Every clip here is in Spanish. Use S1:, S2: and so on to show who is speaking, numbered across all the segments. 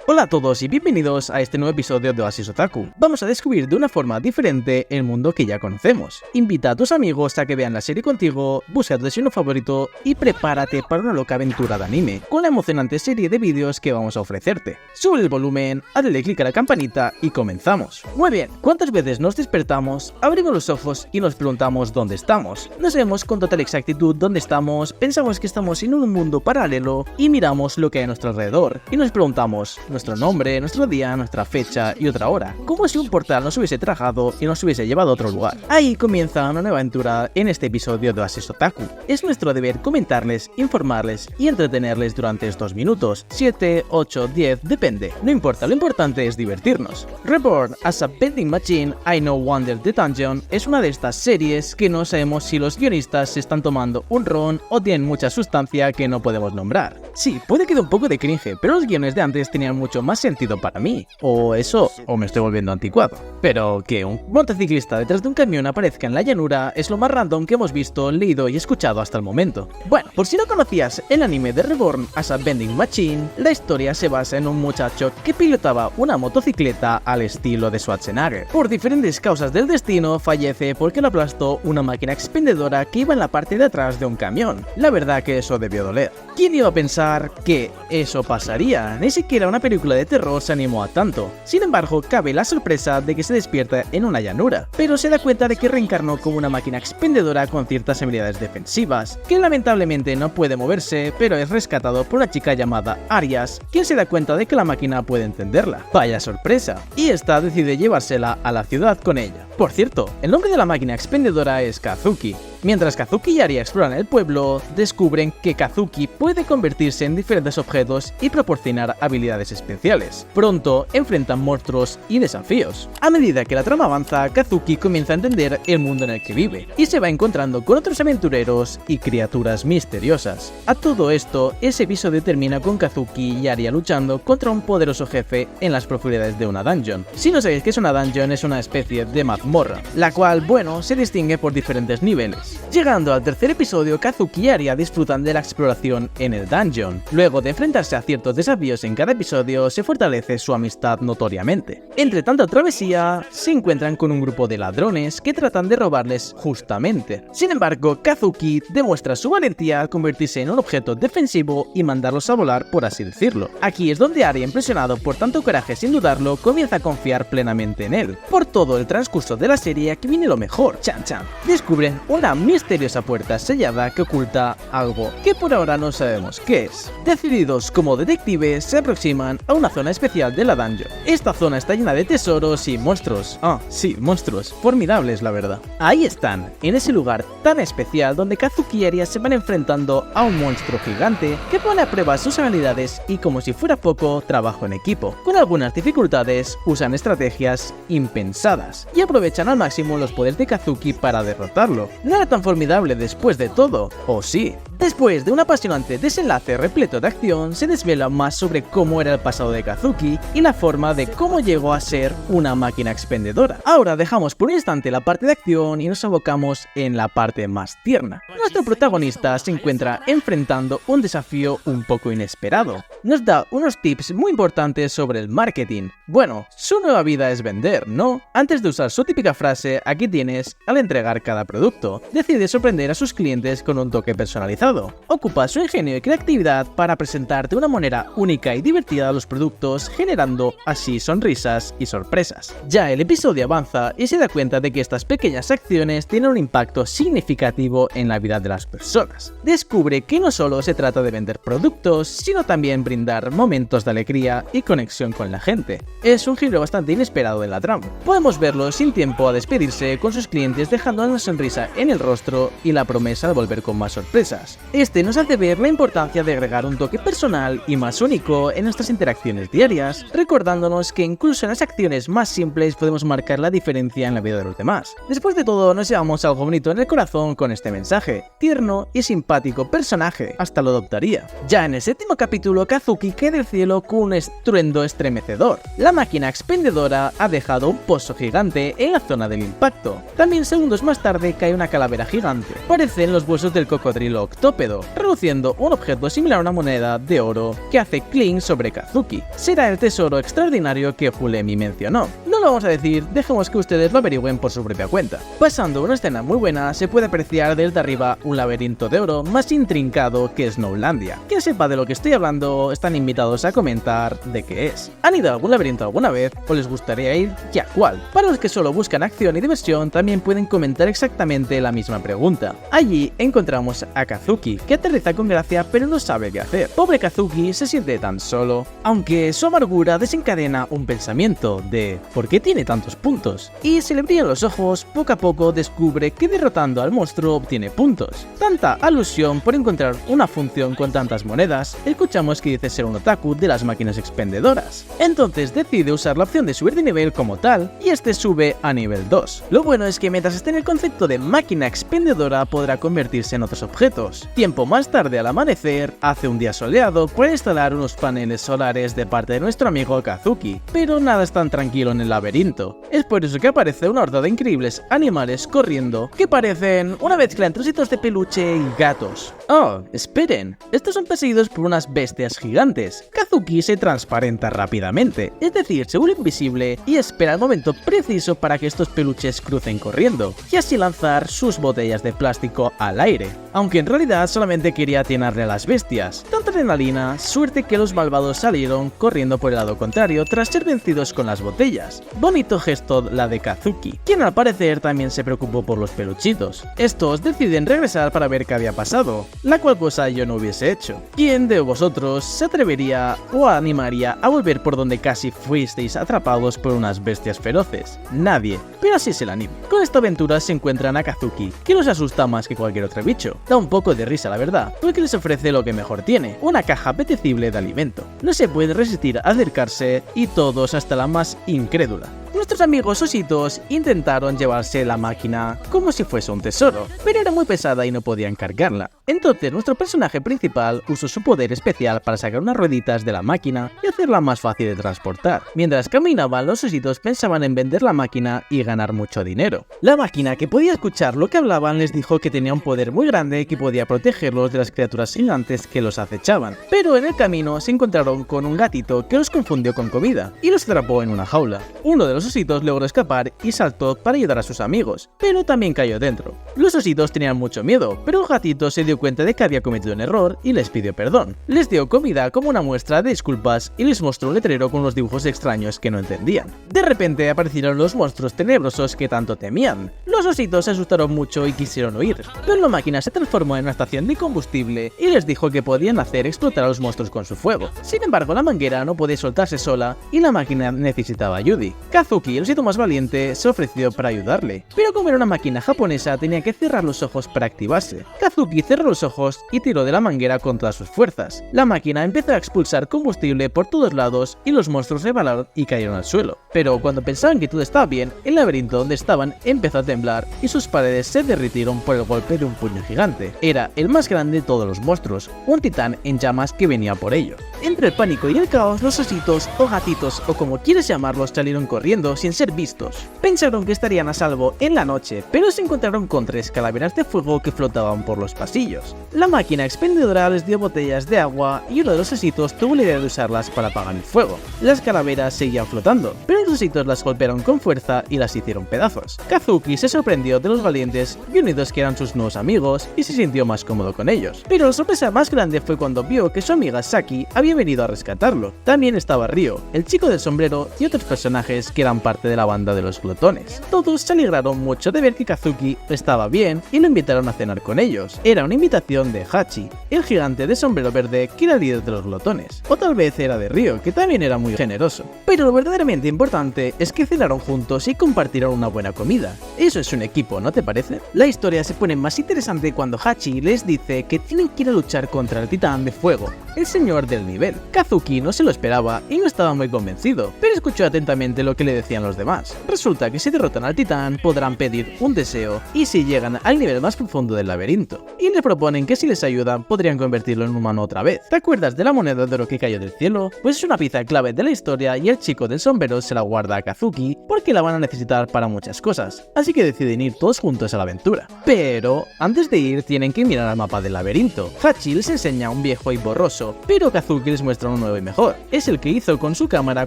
S1: Hola a todos y bienvenidos a este nuevo episodio de Oasis Otaku. Vamos a descubrir de una forma diferente el mundo que ya conocemos. Invita a tus amigos a que vean la serie contigo, busca tu destino favorito y prepárate para una loca aventura de anime con la emocionante serie de vídeos que vamos a ofrecerte. Sube el volumen, hazle clic a la campanita y comenzamos. Muy bien, ¿cuántas veces nos despertamos, abrimos los ojos y nos preguntamos dónde estamos? No sabemos con total exactitud dónde estamos, pensamos que estamos en un mundo paralelo y miramos lo que hay a nuestro alrededor y nos preguntamos nuestro nombre, nuestro día, nuestra fecha y otra hora, como si un portal nos hubiese tragado y nos hubiese llevado a otro lugar. Ahí comienza una nueva aventura en este episodio de Oasis Otaku. Es nuestro deber comentarles, informarles y entretenerles durante estos minutos, 7, 8, 10, depende, no importa, lo importante es divertirnos. Reborn as a Vending Machine, I No Wonder the Dungeon es una de estas series que no sabemos si los guionistas se están tomando un ron o tienen mucha sustancia que no podemos nombrar. Sí, puede que dé un poco de cringe, pero los guiones de antes tenían mucho más sentido para mí. O eso, o me estoy volviendo anticuado. Pero que un motociclista detrás de un camión aparezca en la llanura es lo más random que hemos visto, leído y escuchado hasta el momento. Bueno, por si no conocías el anime de Reborn as a Vending Machine, la historia se basa en un muchacho que pilotaba una motocicleta al estilo de Schwarzenegger. Por diferentes causas del destino, fallece porque lo aplastó una máquina expendedora que iba en la parte de atrás de un camión. La verdad que eso debió doler. ¿Quién iba a pensar que eso pasaría? Ni siquiera una película de terror se animó a tanto. Sin embargo, cabe la sorpresa de que se despierta en una llanura, pero se da cuenta de que reencarnó como una máquina expendedora con ciertas habilidades defensivas, que lamentablemente no puede moverse, pero es rescatado por una chica llamada Arias, quien se da cuenta de que la máquina puede entenderla. Vaya sorpresa. Y esta decide llevársela a la ciudad con ella. Por cierto, el nombre de la máquina expendedora es Kazuki. Mientras Kazuki y Aria exploran el pueblo, descubren que Kazuki puede convertirse en diferentes objetos y proporcionar habilidades especiales. Pronto enfrentan monstruos y desafíos. A medida que la trama avanza, Kazuki comienza a entender el mundo en el que vive y se va encontrando con otros aventureros y criaturas misteriosas. A todo esto, ese episodio termina con Kazuki y Aria luchando contra un poderoso jefe en las profundidades de una dungeon. Si no sabéis qué es una dungeon, es una especie de mazmorra, la cual, bueno, se distingue por diferentes niveles. Llegando al tercer episodio, Kazuki y Aria disfrutan de la exploración en el dungeon. Luego de enfrentarse a ciertos desafíos en cada episodio, se fortalece su amistad notoriamente. Entre tanta travesía, se encuentran con un grupo de ladrones que tratan de robarles justamente. Sin embargo, Kazuki demuestra su valentía al convertirse en un objeto defensivo y mandarlos a volar, por así decirlo. Aquí es donde Aria, impresionado por tanto coraje sin dudarlo, comienza a confiar plenamente en él. Por todo el transcurso de la serie, aquí viene lo mejor. Chan chan. Descubren una misteriosa puerta sellada que oculta algo que por ahora no sabemos qué es. Decididos como detectives, se aproximan a una zona especial de la dungeon. Esta zona está llena de tesoros y monstruos. Ah, sí, monstruos. Formidables, la verdad. Ahí están, en ese lugar tan especial donde Kazuki y Aria se van enfrentando a un monstruo gigante que pone a prueba sus habilidades y, como si fuera poco, trabajo en equipo. Con algunas dificultades, usan estrategias impensadas y aprovechan al máximo los poderes de Kazuki para derrotarlo. No era tan formidable después de todo, ¿o sí? Después de un apasionante desenlace repleto de acción, se desvela más sobre cómo era el pasado de Kazuki y la forma de cómo llegó a ser una máquina expendedora. Ahora dejamos por un instante la parte de acción y nos abocamos en la parte más tierna. Nuestro protagonista se encuentra enfrentando un desafío un poco inesperado. Nos da unos tips muy importantes sobre el marketing. Bueno, su nueva vida es vender, ¿no? Antes de usar su típica frase, aquí tienes, al entregar cada producto, decide sorprender a sus clientes con un toque personalizado. Ocupa su ingenio y creatividad para presentar de una manera única y divertida los productos, generando así sonrisas y sorpresas. Ya el episodio avanza y se da cuenta de que estas pequeñas acciones tienen un impacto significativo en la vida de las personas. Descubre que no solo se trata de vender productos, sino también brindar momentos de alegría y conexión con la gente. Es un giro bastante inesperado en la trama. Podemos verlo sin tiempo a despedirse con sus clientes, dejando una sonrisa en el rostro y la promesa de volver con más sorpresas. Este nos hace ver la importancia de agregar un toque personal y más único en nuestras interacciones diarias, recordándonos que incluso en las acciones más simples podemos marcar la diferencia en la vida de los demás. Después de todo, nos llevamos algo bonito en el corazón con este mensaje. Tierno y simpático personaje, hasta lo adoptaría. Ya en el séptimo capítulo, Kazuki cae del cielo con un estruendo estremecedor. La máquina expendedora ha dejado un pozo gigante en la zona del impacto. También segundos más tarde cae una calavera gigante. Parecen los huesos del cocodrilo Octopus. Cristópedo, reluciendo un objeto similar a una moneda de oro que hace clink sobre Kazuki. Será el tesoro extraordinario que Fulemi mencionó. No lo vamos a decir, dejemos que ustedes lo averigüen por su propia cuenta. Pasando una escena muy buena, se puede apreciar desde arriba un laberinto de oro más intrincado que Snowlandia. Quien sepa de lo que estoy hablando, están invitados a comentar de qué es. ¿Han ido a algún laberinto alguna vez o les gustaría ir y a cuál? Para los que solo buscan acción y diversión, también pueden comentar exactamente la misma pregunta. Allí encontramos a Kazuki, que aterriza con gracia pero no sabe qué hacer. Pobre Kazuki se siente tan solo, aunque su amargura desencadena un pensamiento de ¿por qué tiene tantos puntos? Y se le brillan los ojos, poco a poco descubre que derrotando al monstruo obtiene puntos. Tanta alusión por encontrar una función con tantas monedas, escuchamos que dice ser un otaku de las máquinas expendedoras. Entonces decide usar la opción de subir de nivel como tal, y este sube a nivel 2. Lo bueno es que mientras esté en el concepto de máquina expendedora podrá convertirse en otros objetos. Tiempo más tarde al amanecer, hace un día soleado por instalar unos paneles solares de parte de nuestro amigo Kazuki, pero nada es tan tranquilo en el laberinto. Es por eso que aparece una horda de increíbles animales corriendo que parecen una mezcla entre ositos de peluche y gatos. Oh, esperen, estos son perseguidos por unas bestias gigantes. Kazuki se transparenta rápidamente, es decir, se vuelve invisible y espera el momento preciso para que estos peluches crucen corriendo y así lanzar sus botellas de plástico al aire, aunque en realidad solamente quería atinarle a las bestias. Tanta adrenalina, suerte que los malvados salieron corriendo por el lado contrario tras ser vencidos con las botellas. Bonito gesto la de Kazuki, quien al parecer también se preocupó por los peluchitos. Estos deciden regresar para ver qué había pasado, la cual cosa yo no hubiese hecho. ¿Quién de vosotros se atrevería o animaría a volver por donde casi fuisteis atrapados por unas bestias feroces? Nadie, pero así es el anime. Con esta aventura se encuentran a Kazuki, que los asusta más que cualquier otro bicho. Da un poco de risa la verdad, porque les ofrece lo que mejor tiene, una caja apetecible de alimento. No se puede resistir a acercarse y todos hasta la más incrédula. Nuestros amigos ositos intentaron llevarse la máquina como si fuese un tesoro, pero era muy pesada y no podían cargarla. Entonces nuestro personaje principal usó su poder especial para sacar unas rueditas de la máquina y hacerla más fácil de transportar. Mientras caminaban, los ositos pensaban en vender la máquina y ganar mucho dinero. La máquina, que podía escuchar lo que hablaban, les dijo que tenía un poder muy grande que podía protegerlos de las criaturas gigantes que los acechaban. Pero en el camino se encontraron con un gatito que los confundió con comida y los atrapó en una jaula. Uno de los ositos logró escapar y saltó para ayudar a sus amigos, pero también cayó dentro. Los ositos tenían mucho miedo, pero el gatito se dio cuenta de que había cometido un error y les pidió perdón. Les dio comida como una muestra de disculpas y les mostró un letrero con los dibujos extraños que no entendían. De repente aparecieron los monstruos tenebrosos que tanto temían. Los ositos se asustaron mucho y quisieron huir, pero la máquina se transformó en una estación de combustible y les dijo que podían hacer explotar a los monstruos con su fuego. Sin embargo, la manguera no podía soltarse sola y la máquina necesitaba ayuda. Kazuki, el osito más valiente, se ofreció para ayudarle, pero como era una máquina japonesa tenía que cerrar los ojos para activarse. Kazuki cerró los ojos y tiró de la manguera con todas sus fuerzas. La máquina empezó a expulsar combustible por todos lados y los monstruos rebalaron y cayeron al suelo. Pero cuando pensaban que todo estaba bien, el laberinto donde estaban empezó a temblar y sus paredes se derritieron por el golpe de un puño gigante. Era el más grande de todos los monstruos, un titán en llamas que venía por ellos. Entre el pánico y el caos, los ositos o gatitos o como quieres llamarlos salieron corriendo sin ser vistos. Pensaron que estarían a salvo en la noche, pero se encontraron con 3 calaveras de fuego que flotaban por los pasillos. La máquina expendedora les dio botellas de agua y uno de los ositos tuvo la idea de usarlas para apagar el fuego. Las calaveras seguían flotando, pero los ositos las golpearon con fuerza y las hicieron pedazos. Kazuki se sorprendió de los valientes y unidos que eran sus nuevos amigos y se sintió más cómodo con ellos. Pero la sorpresa más grande fue cuando vio que su amiga Saki había venido a rescatarlo. También estaba Ryo, el chico del sombrero y otros personajes que eran parte de la banda de los glotones. Todos se alegraron mucho de ver que Kazuki estaba bien y lo invitaron a cenar con ellos. Era una invitación de Hachi, el gigante de sombrero verde que era el líder de los glotones. O tal vez era de Ryo, que también era muy generoso. Pero lo verdaderamente importante es que cenaron juntos y compartieron una buena comida. Eso es un equipo, ¿no te parece? La historia se pone más interesante cuando Hachi les dice que tienen que ir a luchar contra el titán de fuego, el señor del nivel. Kazuki no se lo esperaba y no estaba muy convencido, pero escuchó atentamente lo que le decían los demás. Resulta que si derrotan al titán podrán pedir un deseo y si llegan al nivel más profundo del laberinto. Y le proponen que si les ayudan podrían convertirlo en humano otra vez. ¿Te acuerdas de la moneda de oro que cayó del cielo? Pues es una pieza clave de la historia y el chico del sombrero se la guarda a Kazuki porque la van a necesitar para muchas cosas, así que deciden ir todos juntos a la aventura. Pero antes de ir tienen que mirar al mapa del laberinto. Hachi les enseña un viejo y borroso, pero Kazuki les muestra uno nuevo y mejor. Es el que hizo con su cámara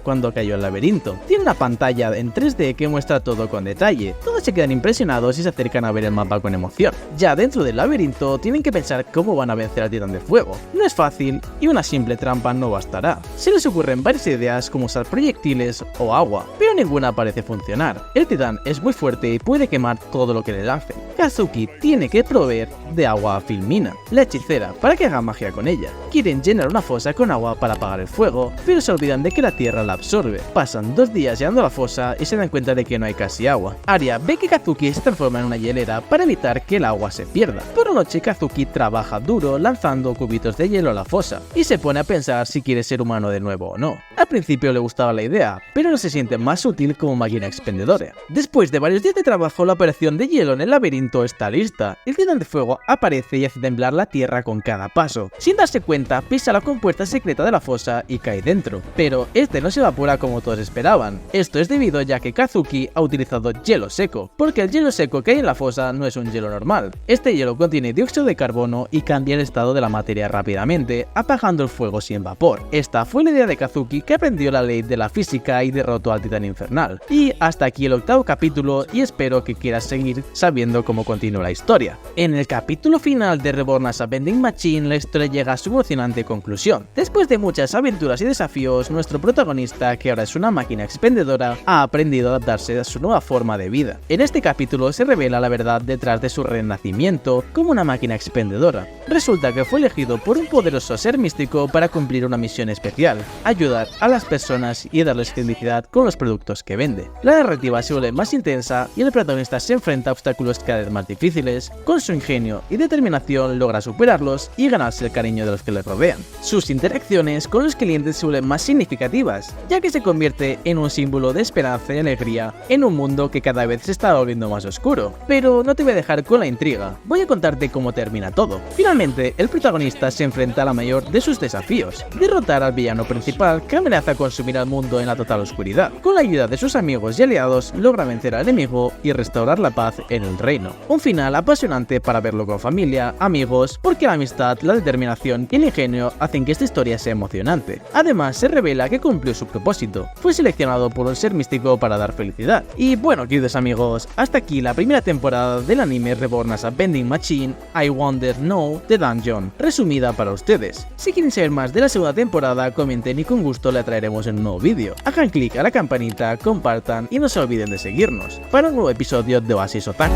S1: cuando cayó al laberinto. Tiene una pantalla en 3D que muestra todo con detalle. Todos se quedan impresionados y se acercan a ver el mapa con emoción. Ya dentro del laberinto tienen que pensar cómo van a vencer al titán de fuego. No es fácil y una simple trampa no bastará. Se les ocurren varias ideas como usar proyectiles o agua, pero ninguna parece funcionar. El titán es muy fuerte y puede quemar todo lo que le lancen. Kazuki tiene que proveer de agua a Filmina, la hechicera, para que haga magia con ella. Quieren llenar una fosa con agua para apagar el fuego, pero se olvidan de que la tierra la absorbe. Pasan 2 días llenando la fosa y se dan cuenta de que no hay casi agua. Aria ve que Kazuki se transforma en una hielera para evitar que el agua se pierda. Por la noche Kazuki trabaja duro lanzando cubitos de hielo a la fosa y se pone a pensar si quiere ser humano de nuevo o no. Al principio le gustaba la idea, pero no se siente más útil como máquina expendedora. Después de varios días de trabajo, la operación de hielo en el laberinto está lista. El titán de fuego aparece y hace temblar la tierra con cada paso. Sin darse cuenta, pisa la compuerta secreta de la fosa y cae dentro. Pero este no se evapora como todos esperaban. Esto es debido ya que Kazuki ha utilizado hielo seco, porque el hielo seco que hay en la fosa no es un hielo normal. Este hielo contiene dióxido de carbono y cambia el estado de la materia rápidamente, apagando el fuego sin vapor. Esta fue la idea de Kazuki, que aprendió la ley de la física y derrotó al titán infernal. Y hasta aquí el 8º capítulo, y espero que quieras seguir sabiendo cómo continúa la historia. En el capítulo final de Reborn as a Vending Machine, la historia llega a su emocionante conclusión. Después de muchas aventuras y desafíos, nuestro protagonista, que ahora es una máquina expendedora, ha aprendido a adaptarse a su nueva forma de vida. En este capítulo se revela la verdad detrás de su renacimiento como una máquina expendedora. Resulta que fue elegido por un poderoso ser místico para cumplir una misión especial: ayudar a las personas y darles felicidad con los productos que vende. La narrativa se vuelve más intensa y el protagonista se enfrenta a obstáculos cada vez más difíciles. Con su ingenio y determinación logra superarlos y ganarse el cariño de los que le rodean. Sus interacciones con los clientes se vuelven más significativas, ya que se convierte en un símbolo de esperanza y alegría en un mundo que cada vez se está volviendo más oscuro. Pero no te voy a dejar con la intriga, voy a contarte cómo termina todo. Finalmente, el protagonista se enfrenta a la mayor de sus desafíos: derrotar al villano principal que amenaza con sumir al mundo en la total oscuridad. Con la ayuda de sus amigos y aliados, logra vencer al enemigo y restaurar la paz en el reino. Un final apasionante para verlo con familia, amigos, porque la amistad, la determinación y el ingenio hacen que esta historia sea emocionante. Además, se revela que cumplió su propósito: fue seleccionado por un ser místico para dar felicidad. Y bueno, queridos amigos, hasta aquí la primera temporada del anime Reborn as a Vending Machine I Wonder Know The Dungeon, resumida para ustedes. Si quieren saber más de la segunda temporada, comenten y con gusto le traeremos en un nuevo vídeo. Hagan clic a la campanita, compartan y no se olviden de seguirnos para un nuevo episodio de Oasis Otaku.